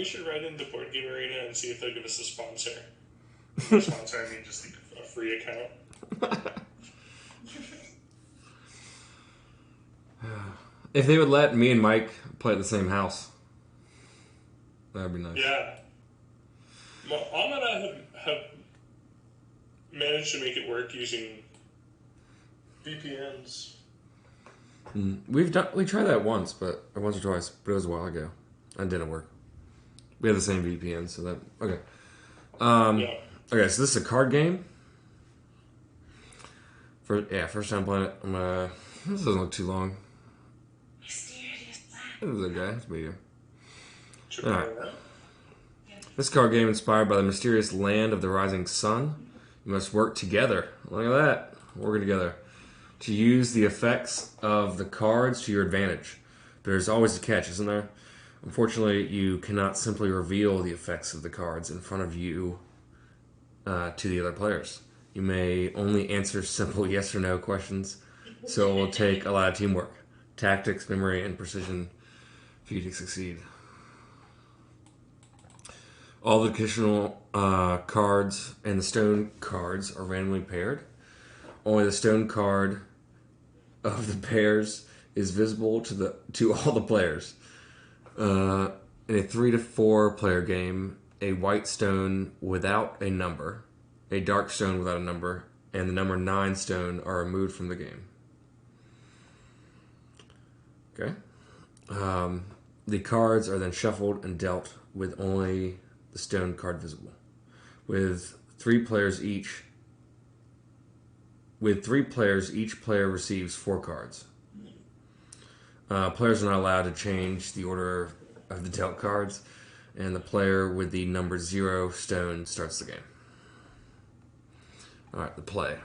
should write into Board Game Arena and see if they'll give us a sponsor. By sponsor, I mean just a free account. If they would let me and Mike play at the same house, that would be nice. Yeah. Well, I'm gonna have managed to make it work using VPNs. We tried that once or twice, but it was a while ago. It didn't work. We have the same VPN, so that okay. Yeah. Okay, so this is a card game. First time playing it. This doesn't look too long. It was okay. It's medium. All right. This card game inspired by the mysterious land of the rising sun. You must work together. Look at that. Working together. To use the effects of the cards to your advantage. There's always a catch, isn't there? Unfortunately, you cannot simply reveal the effects of the cards in front of you to the other players. You may only answer simple yes or no questions, so it will take a lot of teamwork, tactics, memory, and precision for you to succeed. All the additional cards and the stone cards are randomly paired. Only the stone card of the pairs is visible to all the players. In a 3 to 4 player game, a white stone without a number, a dark stone without a number, and the number 9 stone are removed from the game. Okay. The cards are then shuffled and dealt with only the stone card visible. With 3 players, each player receives 4 cards. Players are not allowed to change the order of the dealt cards, and the player with the number 0 stone starts the game. Alright, the play.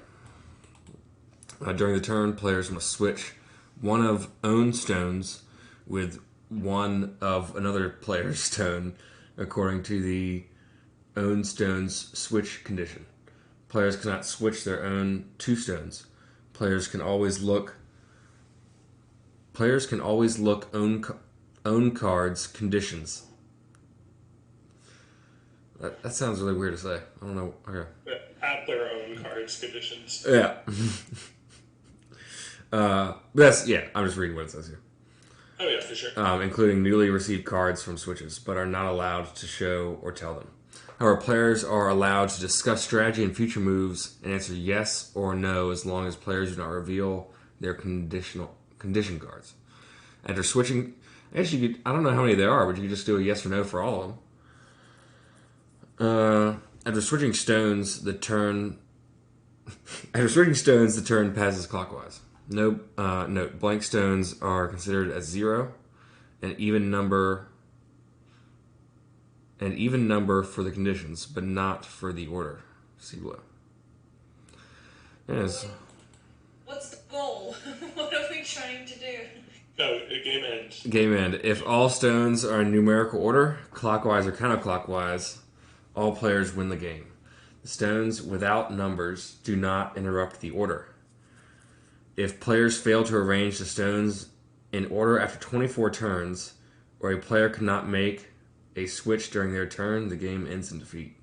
During the turn, players must switch one of own stones with one of another player's stone according to the own stone's switch condition. Players cannot switch their own 2 stones. Players can always look own cards conditions. That sounds really weird to say. I don't know. Okay. At their own cards conditions. Yeah. I'm just reading what it says here. Oh yeah, for sure. Including newly received cards from switches, but are not allowed to show or tell them. However, players are allowed to discuss strategy and future moves and answer yes or no as long as players do not reveal their condition cards. After switching, actually, I don't know how many there are, but you could just do a yes or no for all of them. After switching stones, the turn passes clockwise. Note: blank stones are considered as 0, an even number for the conditions, but not for the order. See below. Yes. What's the goal? What are we trying to do? No, game end. Game end. If all stones are in numerical order, clockwise or counterclockwise, all players win the game. The stones without numbers do not interrupt the order. If players fail to arrange the stones in order after 24 turns, or a player cannot make a switch during their turn, the game ends in defeat.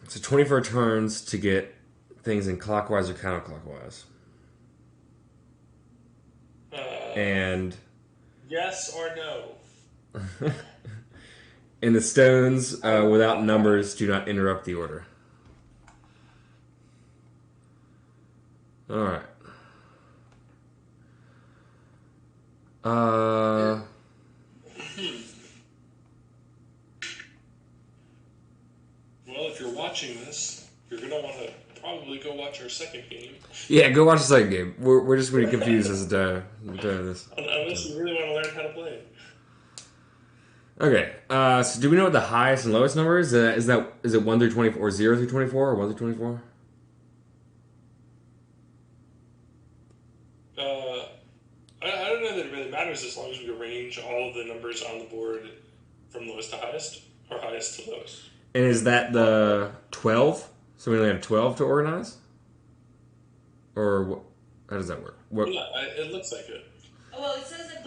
So 24 turns to get things in clockwise or counterclockwise. And yes or no. and the stones without numbers do not interrupt the order. All right. Well, if you're watching this, you're gonna want to probably go watch our second game. Yeah, go watch the second game. We're just really confused as to this. Unless you really want to learn how to play it. Okay. So do we know what the highest and lowest number is? Is it 1 through 24 or 0 through 24 or 1 through 24? I don't know that it really matters as long as we arrange all of the numbers on the board from lowest to highest or highest to lowest. And is that the 12? So we only have 12 to organize? Or how does that work? Yeah, it looks like it. Oh, well, it says that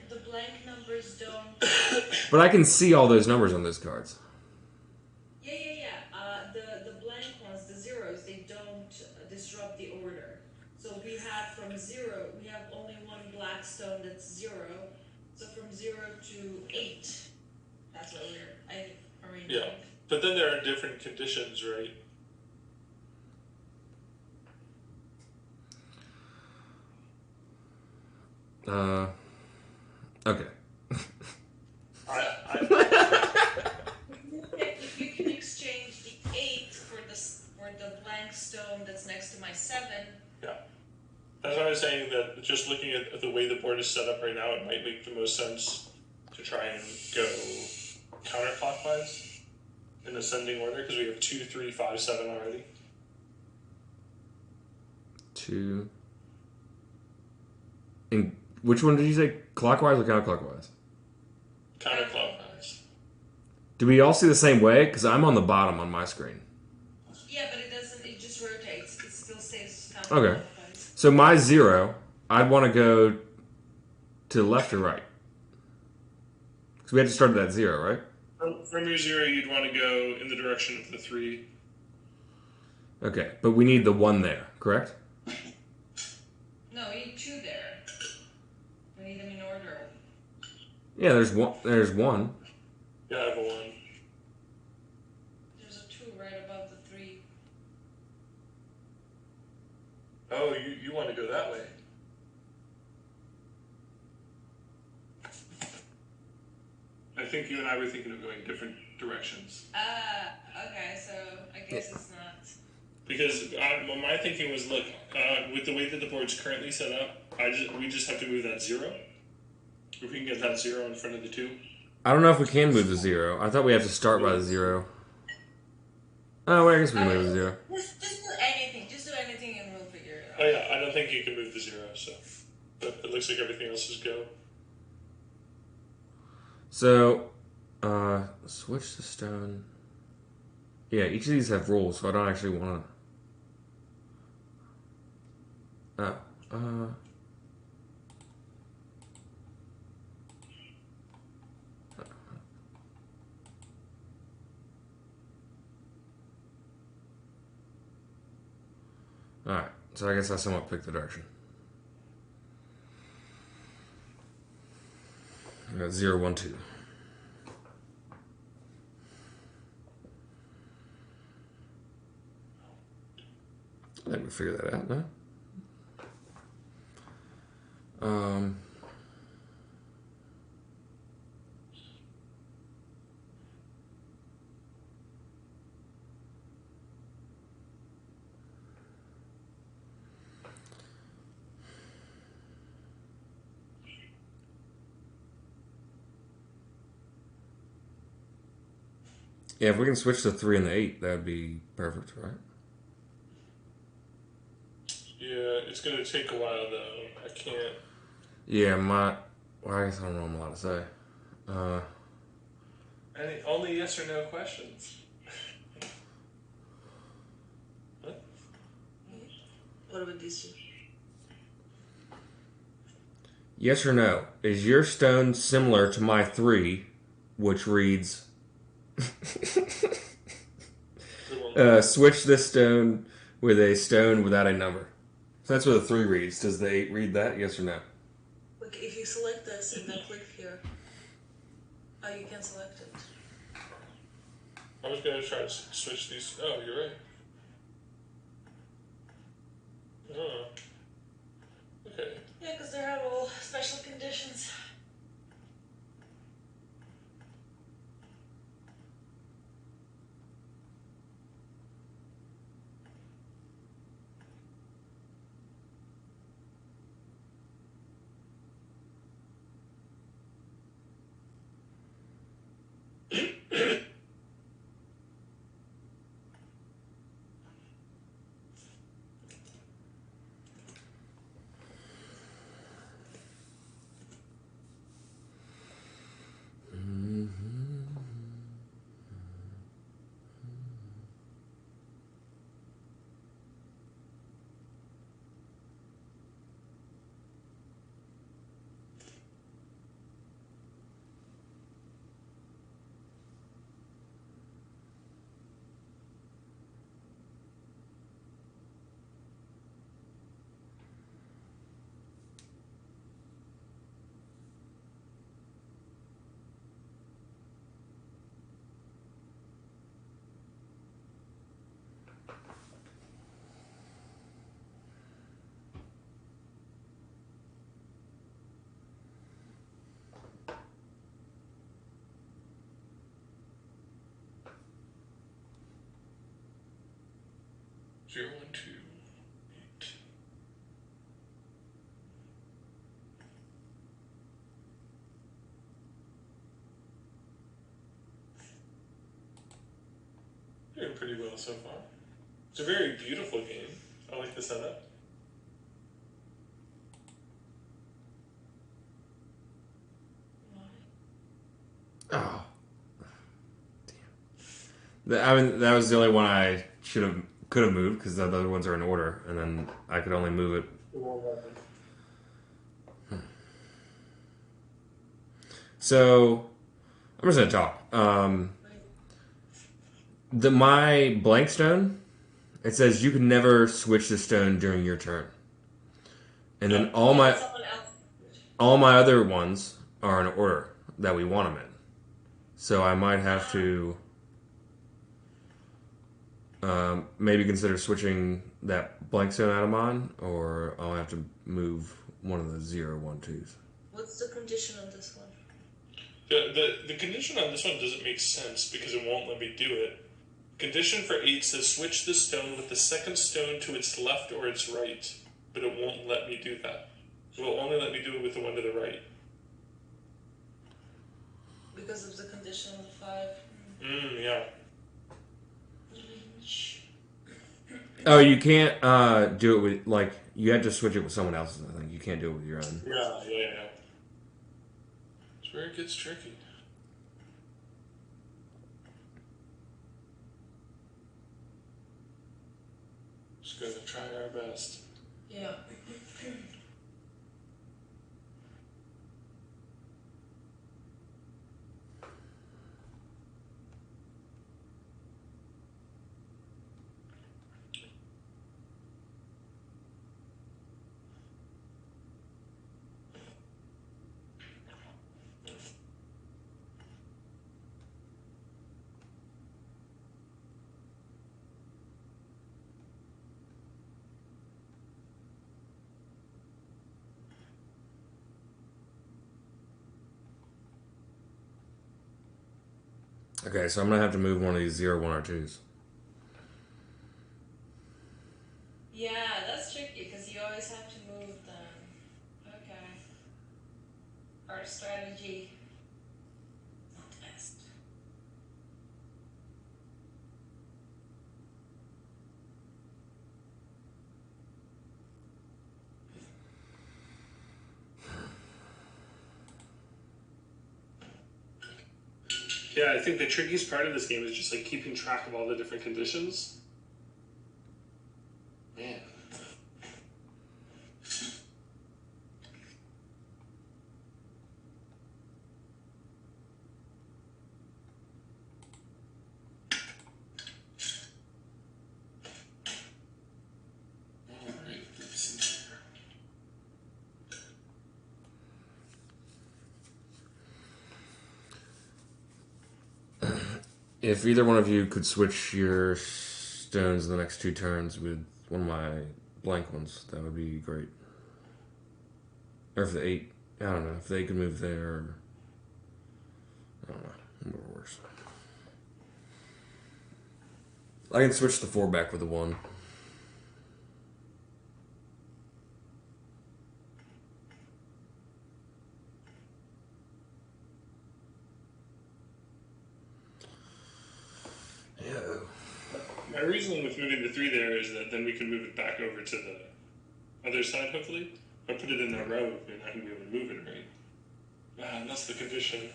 the the blank numbers don't. But I can see all those numbers on those cards. Yeah. The blank ones, the zeros, they don't disrupt the order. So we have from 0, we have only one black stone that's 0. So from 0 to 8, that's what I arranged. Yeah, but then there are different conditions, right? Okay. You can exchange the 8 for the blank stone that's next to my 7. Yeah. That's why I was saying that just looking at the way the board is set up right now, it might make the most sense to try and go counterclockwise in ascending order, because we have 2, 3, 5, 7 already. 2. And which one did you say? Clockwise or counterclockwise? Counterclockwise. Do we all see the same way? Because I'm on the bottom on my screen. Yeah, but it doesn't, it just rotates. It still stays counterclockwise. Okay. So my 0, I'd want to go to the left or right? Because we had to start at that 0, right? From your 0, you'd want to go in the direction of the 3. Okay, but we need the 1 there, correct? No, we need 2 there. We need them in order. Yeah, there's one. There's 1. Yeah, I have a 1. There's a 2 right above the 3. Oh, you want to go that way. I think you and I were thinking of going different directions. Okay, so I guess it's not. Because my thinking was, look, with the way that the board's currently set up, we just have to move that 0. If we can get that 0 in front of the 2. I don't know if we can move the 0. I thought we have to start by the 0. Oh, well, I guess we can move the 0. Just do anything. Just do anything and we'll figure it out. Oh yeah, I don't think you can move the 0, so. But it looks like everything else is go. So, switch the stone. Yeah, each of these have rules, so I don't actually want to... Alright, so I guess I somewhat picked the direction. I got 0, 1, 2. I think we figured that out, no? Yeah, if we can switch the 3 and the 8, that would be perfect, right? Yeah, it's going to take a while, though. I can't... Yeah, well, I guess I don't know what I'm allowed to say. Only yes or no questions. What? What about these two? Yes or no? Is your stone similar to my 3, which reads... switch this stone with a stone without a number. So that's what the 3 reads. Does the 8 read that? Yes or no? Look, if you select this and then click here, you can select it. I was going to try to switch these... Oh, you're right. Oh. Okay. Yeah, because they have all special conditions. 0, 1, 2, 8. Doing pretty well so far. It's a very beautiful game. I like the setup. Oh. Damn. I mean, that was the only one I could have moved because the other ones are in order, and then I could only move it. So I'm just gonna talk. My blank stone, it says you can never switch the stone during your turn, and then Someone else. all my other ones are in order that we want them in. So I might have to maybe consider switching that blank stone out of mine, or I'll have to move one of the 0, 1, 2s. What's the condition on this one? The condition on this one doesn't make sense because it won't let me do it. Condition for 8 says switch the stone with the second stone to its left or its right, but it won't let me do that. It will only let me do it with the one to the right. Because of the condition on the 5. Yeah. Oh, you can't do it with, like, you have to switch it with someone else's, I think. You can't do it with your own. Yeah. It's where it gets tricky. Just gonna try our best. Yeah. Okay, so I'm going to have to move one of these 0, 1, or 2s. Yeah, that's tricky because you always have to move them. Okay. Our strategy. Not the best. Yeah, I think the trickiest part of this game is just like keeping track of all the different conditions. Man. Alright, let's see here. If either one of you could switch your stones in the next 2 turns with one of my blank ones, that would be great. Or if the 8, I don't know, if they could move there, or, I don't know, whatever works. I can switch the 4 back with the 1. My reasoning with moving the 3 there is that then we can move it back over to the other side, hopefully. If I put it in that row, then I can be able to move it, right? And that's the condition.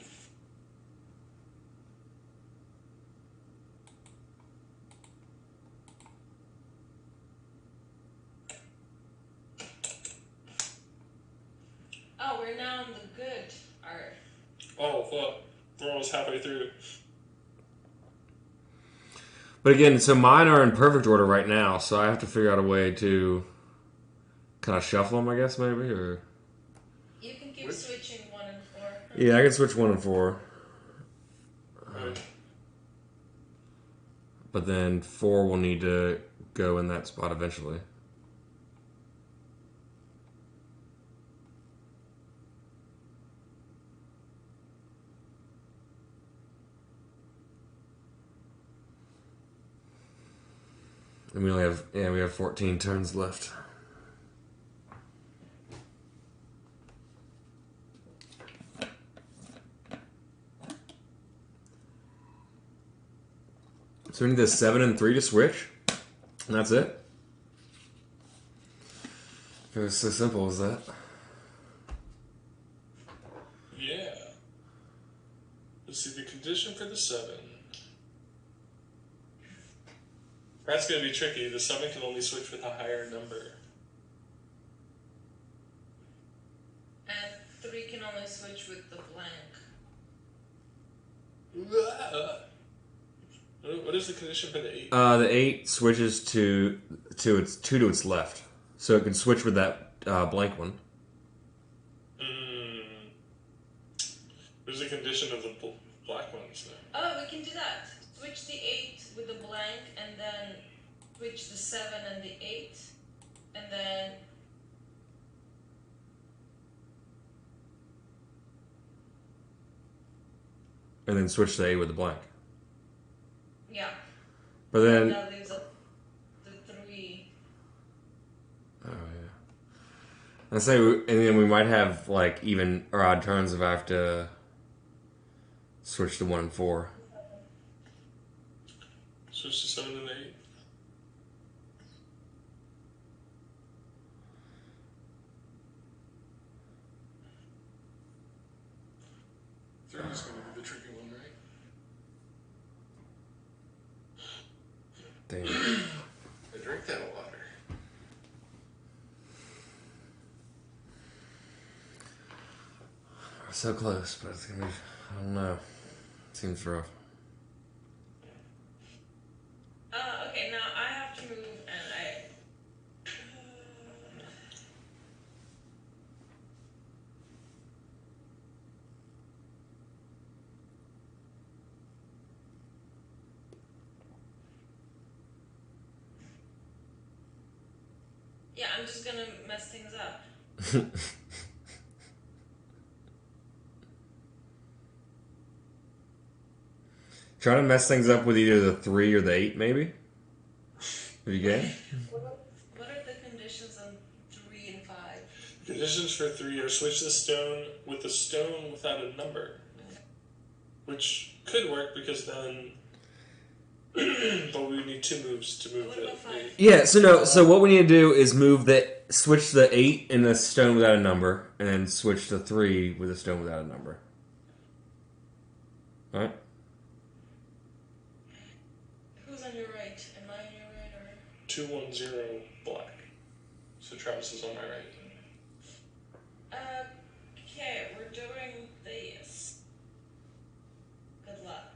Oh, we're now in the good art. Oh, fuck. We're almost halfway through. But again, so mine are in perfect order right now, so I have to figure out a way to kind of shuffle them, I guess, maybe, or... You can keep switching 1 and 4. Yeah, I can switch 1 and 4. Right. But then 4 will need to go in that spot eventually. And we only have we have 14 turns left. So we need the 7 and 3 to switch. And that's it. It was so simple as that. Yeah. Let's see the condition for the 7. That's going to be tricky. The 7 can only switch with a higher number. And 3 can only switch with the blank. What is the condition for the 8? The 8 switches to its 2 to its left. So it can switch with that blank one. There's a condition of the black ones there. Oh, we can do that. Switch the 8 with the blank, and then switch the 7 and the 8, and then switch the 8 with the blank. yeah. But then That leaves up the 3. oh yeah. I say, and then we might have like even or odd turns if I have to switch to 1 and 4. Switch to 7 and 8. Three is going to be the tricky one, right? Damn. I drink that water. We're so close, but it's gonna be. I don't know. Seems rough. Okay, now I have to move, and yeah, I'm just gonna mess things up. Trying to mess things up with either the 3 or the 8, maybe? Are you game? What are the conditions on 3 and 5? Conditions for 3 are switch the stone with a stone without a number. Which could work because then... but we need 2 moves to move it. Yeah, so what we need to do is switch the 8 in the stone without a number, and then switch the 3 with a stone without a number. Alright? Who's on your right? Am I on your right or? 2-1-0 black. So Travis is on my right. Okay, we're doing this. Good luck.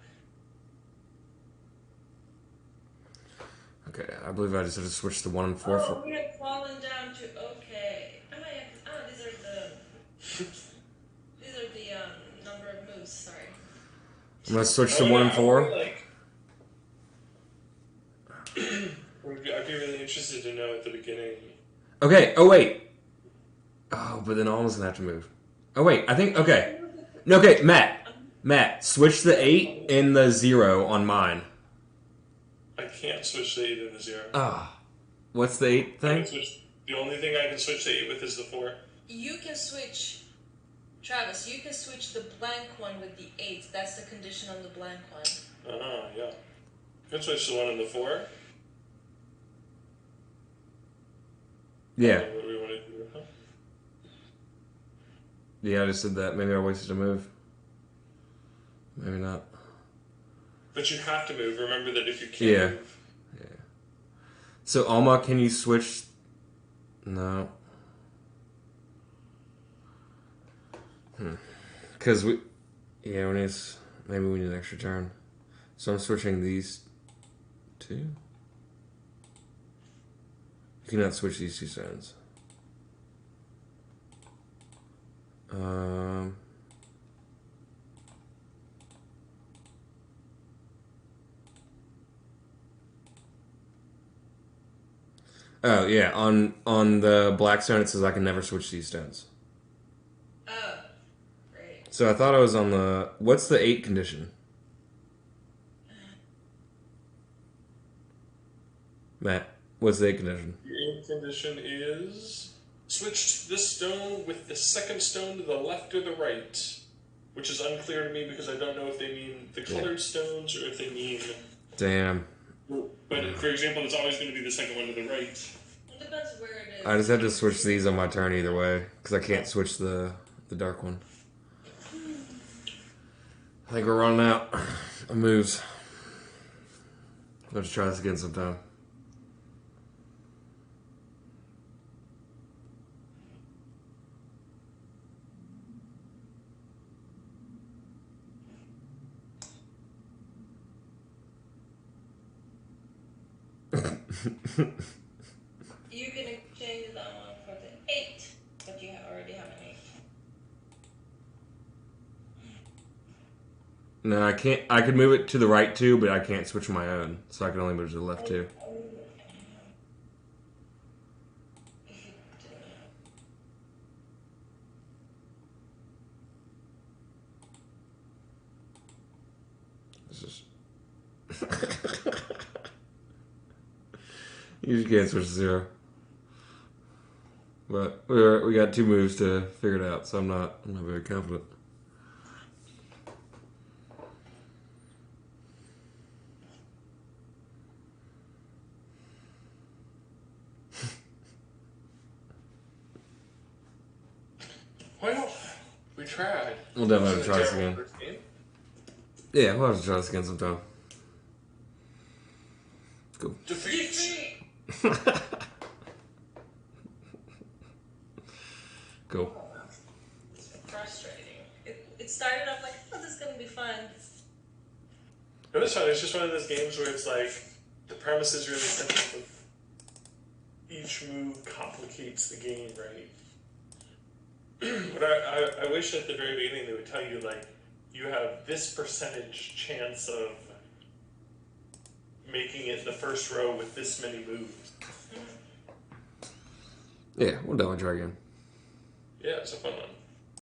Okay, I believe I just have to switch to 1 and 4 Oh, we have fallen down to okay. Oh yeah. Oh, these are the number of moves. Sorry. I'm gonna switch to 1 and 4. I'd be really interested to know at the beginning. Okay, oh wait. Oh, but then Alma's gonna have to move. Oh wait, I think, okay. No, okay, Matt, switch the 8 and the 0 on mine. I can't switch the 8 and the 0. What's the 8 thing? The only thing I can switch the 8 with is the 4. You can switch, Travis. You can switch the blank one with the 8. That's the condition on the blank one. Yeah. I can switch the 1 and the 4. Yeah. What do we want to do? Huh? Yeah, I just did that. Maybe I wasted a move. Maybe not. But you have to move. Remember that if you can't move. Yeah. So, Alma, can you switch? No. Because maybe we need an extra turn. So I'm switching these 2. You cannot switch these 2 stones. Oh yeah, on the black stone it says I can never switch these stones. Oh, great. So I thought I was on the... What's the 8 condition? Matt, what's the condition? The eighth condition is switch this stone with the second stone to the left or the right, which is unclear to me because I don't know if they mean the colored stones or if they mean. Damn. But for example, it's always going to be the second one to the right. It depends where it is. I just had to switch these on my turn either way because I can't switch the dark one. I think we're running out of moves. Let's try this again sometime. You can exchange that one for the 8, but you already have an 8. No, I can't. I could move it to the right too, but I can't switch my own, so I can only move to the left too. This is. You just can't switch to 0. But we got 2 moves to figure it out, so I'm not very confident. Well, we tried. We'll definitely try this again. Yeah, we'll have to try this again sometime. Cool. Defeat. Cool. It's frustrating. It started off like, oh, this is going to be fun. It was fun. It's just one of those games where it's like the premise is really simple, but each move complicates the game, right? But I wish at the very beginning they would tell you, like, you have this percentage chance of making it the first row with this many moves. Yeah, we'll definitely try again. Yeah, it's a fun one.